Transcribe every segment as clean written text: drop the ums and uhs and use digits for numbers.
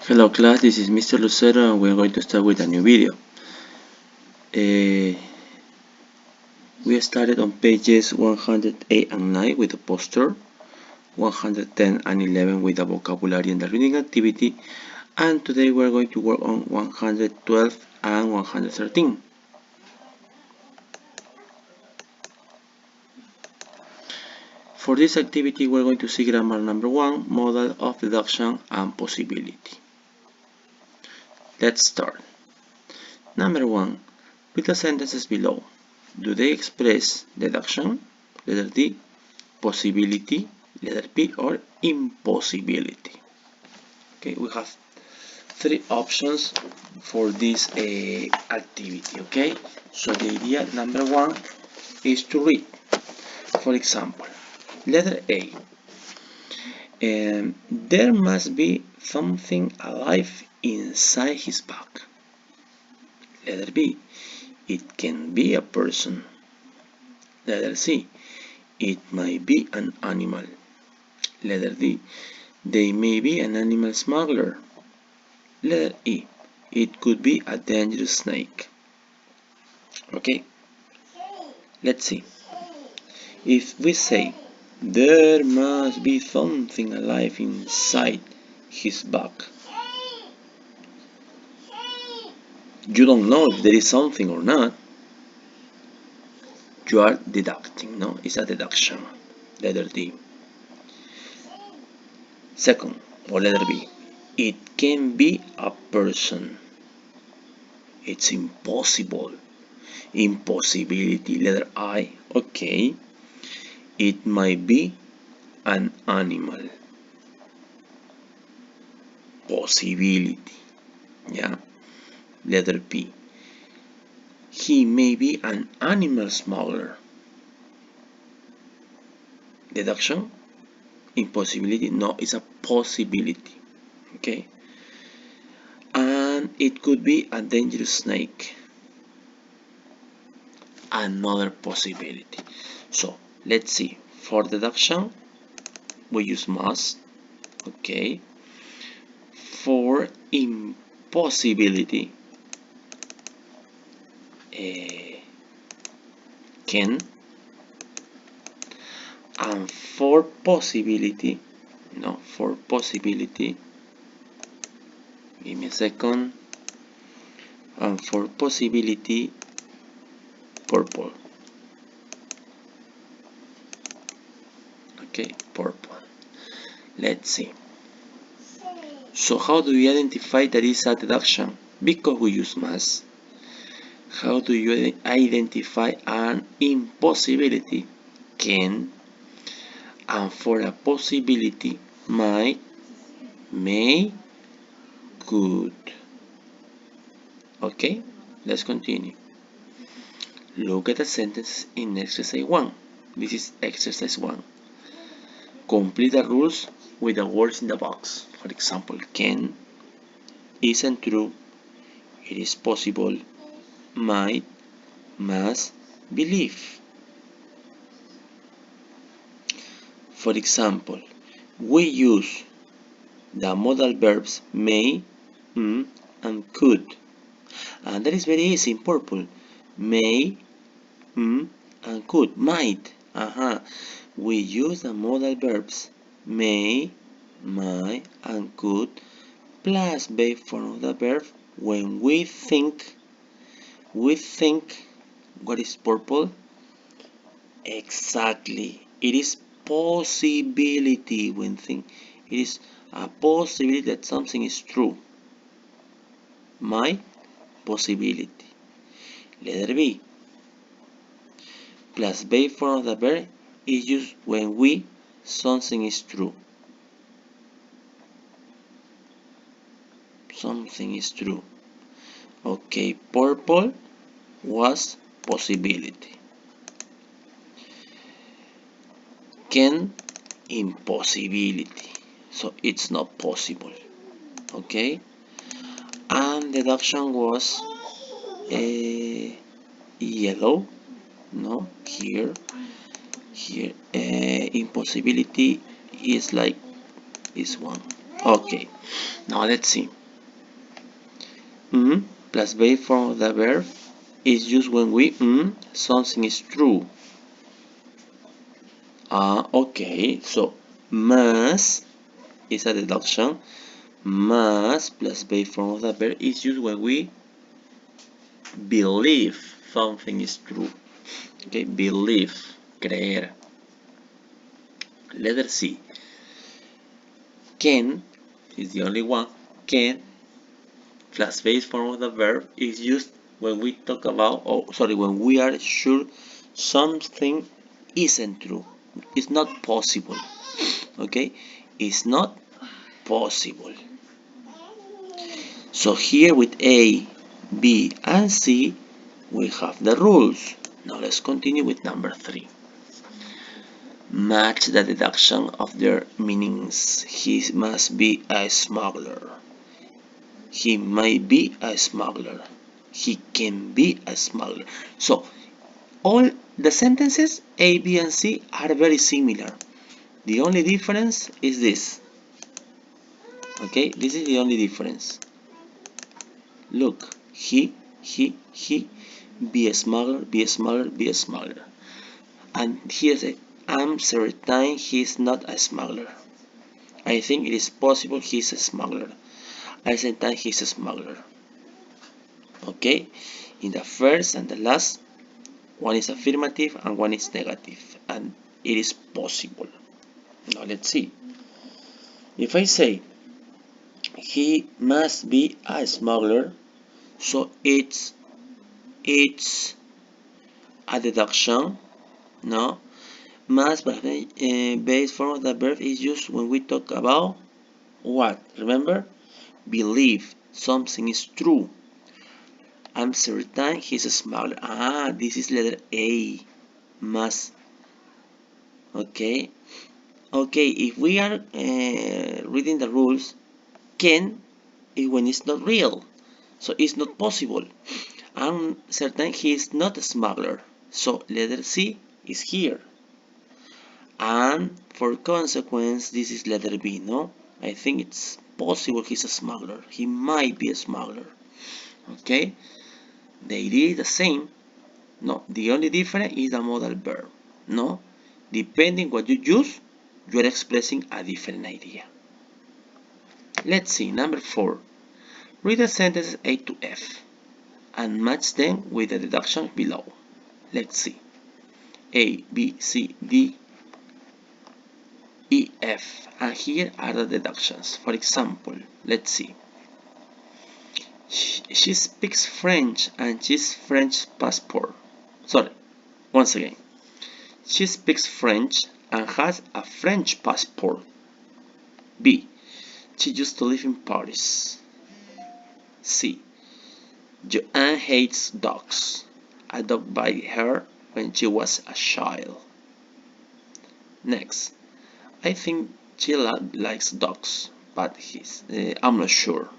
Hello class, this is Mr. Lucero and we're going to start with a new video. We started on pages 108 and 9 with the poster, 110 and 11 with the vocabulary and the reading activity, and today we're going to work on 112 and 113. For this activity we're going to see grammar number 1, modal of deduction and possibility. Let's start. Number 1. Read the sentences below. Do they express deduction? Letter D. Possibility? Letter B. Or impossibility? Okay, we have three options for this activity. Okay, so the idea number 1 is to read. For example, letter A. There must be something alive inside his back. Letter B. It can be a person. Letter C. It might be an animal. Letter D. They may be an animal smuggler. Letter E. It could be a dangerous snake. Okay, let's see. If we say there must be something alive inside his back, you don't know if there is something or not. You are deducting, no? It's a deduction. Letter D. Second, or letter B. It can be a person. It's impossible. Impossibility. Letter I. Okay. It might be an animal. Possibility. Yeah. Letter P. He may be an animal smuggler. Deduction? Impossibility? No, it's a possibility. Okay. And it could be a dangerous snake. Another possibility. So let's see. For deduction, we use must. Okay. For impossibility, can. And for possibility, give me a second. And for possibility, purple. Okay, purple. Let's see. So how do we identify that is a deduction? Because we use must. How do you identify an impossibility? Can. And for a possibility, might, may, could. Okay, let's continue. Look at the sentence in exercise 1. This is exercise 1. Complete the rules with the words in the box. For example, can, isn't true, it is possible, might, must, believe. For example, we use the modal verbs may, and could. And that is very easy in purple. May, and could. Might. We use the modal verbs may, might, and could plus verb form of the verb when we think. What is purple? Exactly. It is possibility when think. It is a possibility that something is true. Might, possibility. Letter B. Plus verb form of the verb is used when something is true. Something is true. Okay, purple was possibility. Can, impossibility. So it's not possible. Okay. And deduction was yellow. No, here. Impossibility is like this one. Okay, now let's see. Plus base form of the verb is used when we something is true. Okay, so must is a deduction. Must plus base form of the verb is used when we believe something is true. Okay, believe, creer. Letter C. Can is the only one. Can plus base form of the verb is used when we talk about, when we are sure something isn't true. It's not possible. Okay, it's not possible. So here with A, B, and C, we have the rules. Now let's continue with number 3. Match the deduction of their meanings. He must be a smuggler. He might be a smuggler. He can be a smuggler. So all the sentences A, B, and C are very similar. The only difference is this. Okay, this is the only difference. Look, he, be a smuggler, be a smuggler, be a smuggler. And here's it. I'm certain he's not a smuggler. I think it is possible he's a smuggler. I certain he's a smuggler. Okay, in the first and the last, one is affirmative and one is negative, and it is possible. Now let's see. If I say he must be a smuggler, so it's a deduction. No, must base form of the verb is used when we talk about what? Remember? Believe something is true. I'm certain he's a smuggler. This is letter A. Must. Okay. Okay, if we are reading the rules, can is when it's not real. So it's not possible. I'm certain he is not a smuggler. So letter C is here. And for consequence, this is letter B, no? I think it's possible he's a smuggler. He might be a smuggler. Okay? The idea is the same. No, the only difference is the modal verb. No? Depending what you use, you are expressing a different idea. Let's see, number 4. Read the sentences A to F and match them with the deductions below. Let's see. A, B, C, D, E, F. And here are the deductions. For example, let's see. She speaks French and she's French passport. Sorry, once again. She speaks French and has a French passport. B. She used to live in Paris. C. Joanne hates dogs. Adopted by her when she was a child. Next. I think she likes dogs, but I'm not sure.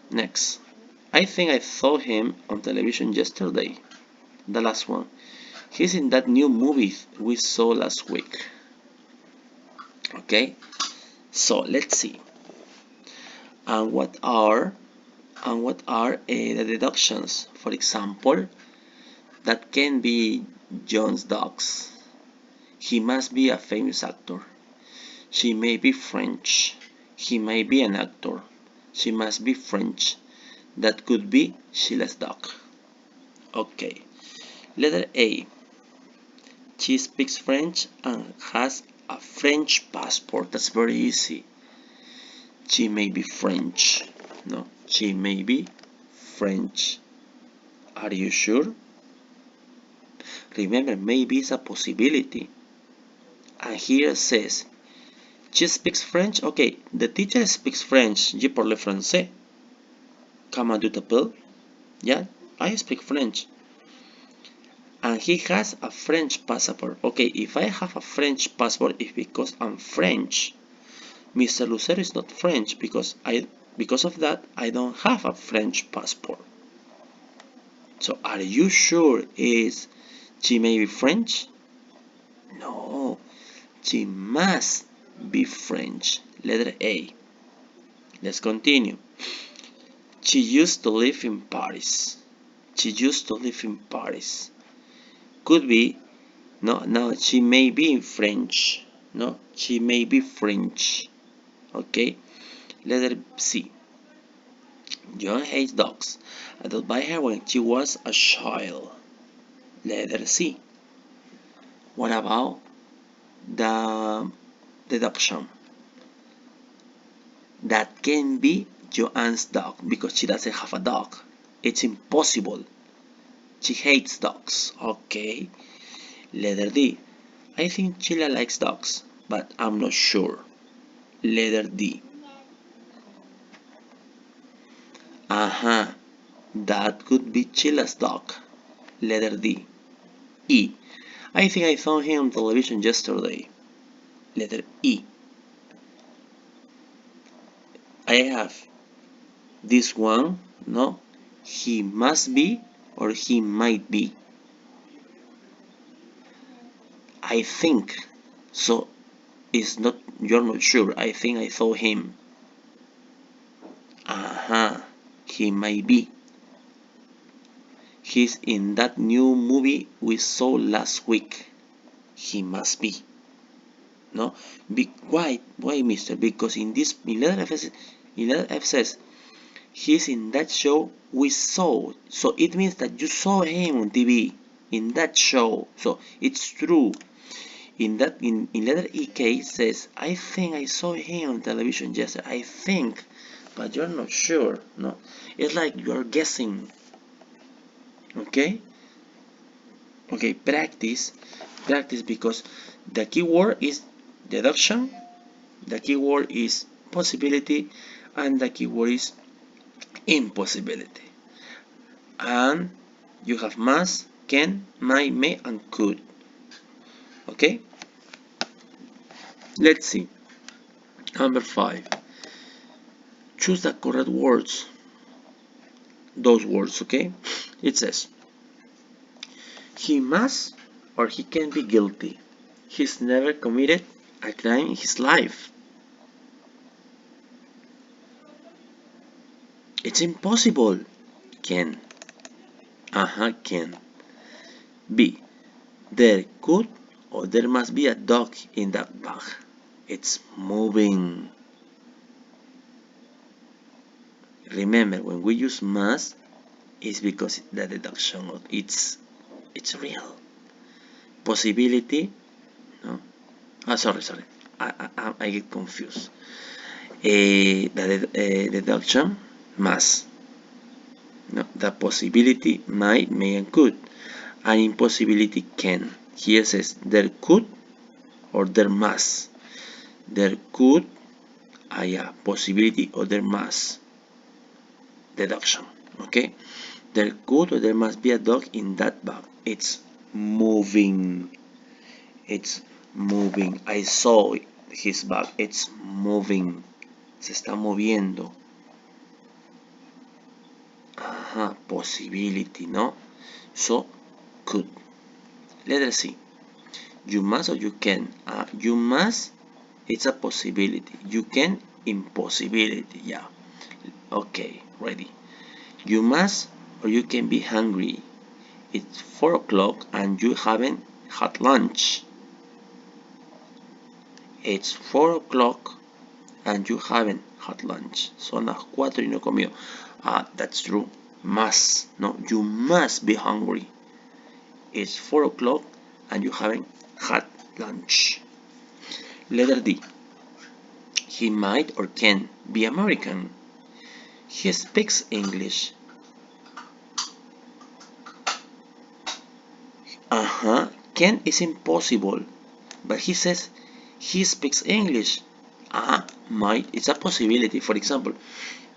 Next. I think I saw him on television yesterday. The last one. He's in that new movie we saw last week. Okay, so let's see. And what are the deductions? For example, that can be John's dogs. He must be a famous actor. She may be French. He may be an actor. She must be French. That could be Sheila's dog. Okay. Letter A. She speaks French and has a French passport. That's very easy. She may be French. No, she may be French. Are you sure? Remember, maybe it's a possibility. And here it says, she speaks French. Okay, the teacher speaks French. Je parle français. Comment tu t'appelles? Yeah, I speak French. And he has a French passport. Okay, if I have a French passport, it's because I'm French. Mr. Lucero is not French because of that I don't have a French passport. So are you sure she may be French? No, she must be French. Letter A. Let's continue. She used to live in Paris. She used to live in Paris. Could be. No, she may be French. No, she may be French. Okay. Letter C. John hates dogs. I did buy her when she was a child. Letter C. What about the deduction? That can be Joanne's dog because she doesn't have a dog. It's impossible. She hates dogs. Okay. Letter D. I think Sheila likes dogs, but I'm not sure. Letter D. That could be Sheila's dog. Letter D. E. I think I saw him on television yesterday. Letter E. I have this one. No. He must be or he might be. I think. So it's not, you're not sure. I think I saw him. He might be. He's in that new movie we saw last week. He must be. No? Why, mister? Because in letter F says, he's in that show we saw. So it means that you saw him on TV in that show. So it's true. In letter E case says, I think I saw him on television yesterday. I think, but you're not sure. No, it's like you're guessing. Okay. Practice because the keyword is deduction, the keyword is possibility, and the keyword is impossibility. And you have must, can, might, may, and could. Okay. Let's see. Number 5. Choose the correct words. Those words, okay? It says, he must or he can be guilty. He's never committed a crime in his life. It's impossible. Can. Can. B. There could or there must be a dog in that bag. It's moving. Remember, when we use must, it's because the deduction of it's real. Possibility, no. Sorry. I get confused. The deduction must. No, the possibility might, may, and could. An impossibility can. Here says there could or there must. There could, possibility or there must. Deduction. Okay. There could or there must be a dog in that bag. It's moving. It's moving. I saw his bag. It's moving. Se está moviendo. Possibility, no? So, could. Letter C. You must or you can. You must, it's a possibility. You can, impossibility. Yeah. Okay, ready. You must or you can be hungry. It's 4 o'clock and you haven't had lunch. It's 4 o'clock and you haven't had lunch. Son las 4 y no he comido. That's true. Must. No, you must be hungry. It's 4 o'clock and you haven't had lunch. Letter D. He might or can be American. He speaks English. Can is impossible. But he says he speaks English. Might, it's a possibility. For example,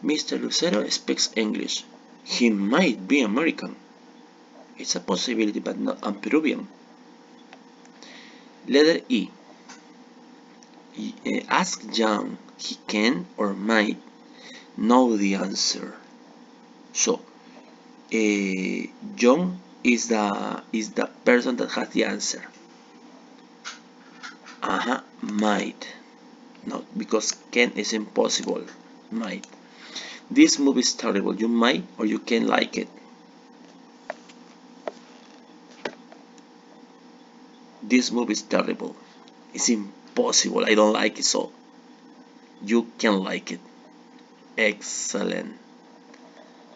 Mr. Lucero speaks English. He might be American. It's a possibility, but not Peruvian. Letter E. Ask John. He can or might know the answer. So, John is the person that has the answer. Might. No, because can is impossible. Might. This movie is terrible. You might or you can like it. This movie is terrible. It's impossible. I don't like it, so you can like it. Excellent.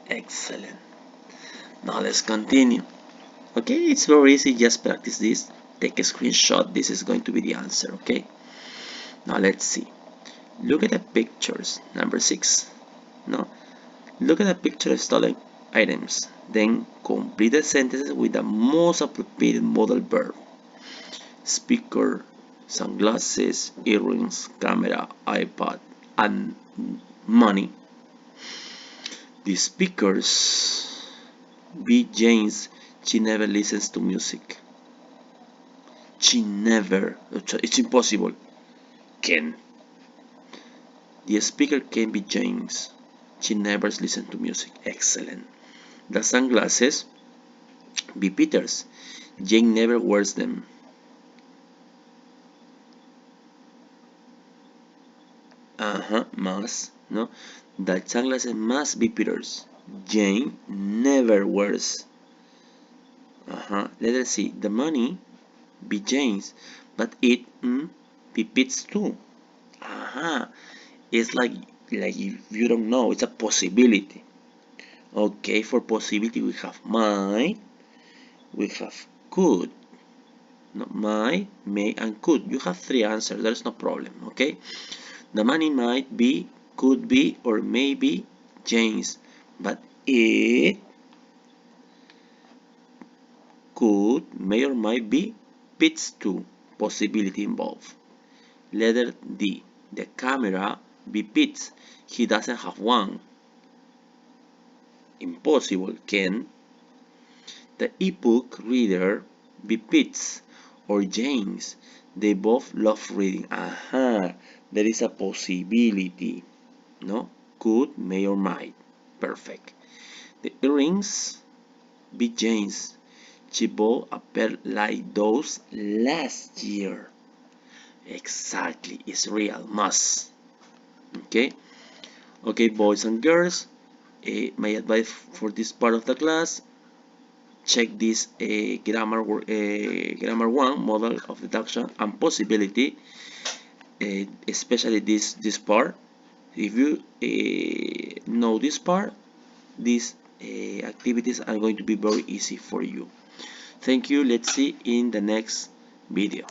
Excellent. Now let's continue. Okay, it's very easy. Just practice this. Take a screenshot. This is going to be the answer. Okay. Now let's see. Look at the pictures. Number 6. No. Look at the picture of stolen items. Then complete the sentences with the most appropriate modal verb. Speaker, sunglasses, earrings, camera, iPad, and money. The speakers. B. James. She never listens to music. She never. It's impossible. Can. The speaker can be James. She never listens to music. Excellent. The sunglasses. Be Peters. Jane never wears them. Must. No. The sunglasses must be Peters. Jane never wears. Let us see. The money be Jane's, but it be Pete's too. It's like if you don't know, it's a possibility. Okay, for possibility we have might, we have could. No, might, may, and could. You have 3 answers. There's no problem. Okay. The money might be, could be, or may be Jane's, but it could, may, or might be Pete's too. Possibility involved. Letter D. The camera be Pete's. He doesn't have one. Impossible. Can. The ebook reader be Pete's or James. They both love reading. There is a possibility. No? Could, may, or might. Perfect. The earrings be James. She bought a pair like those last year. Exactly. It's real. Must. Okay. Okay, boys and girls. My advice for this part of the class: check this grammar 1 model of deduction and possibility, especially this part. If you know this part, these activities are going to be very easy for you. Thank you. Let's see in the next video.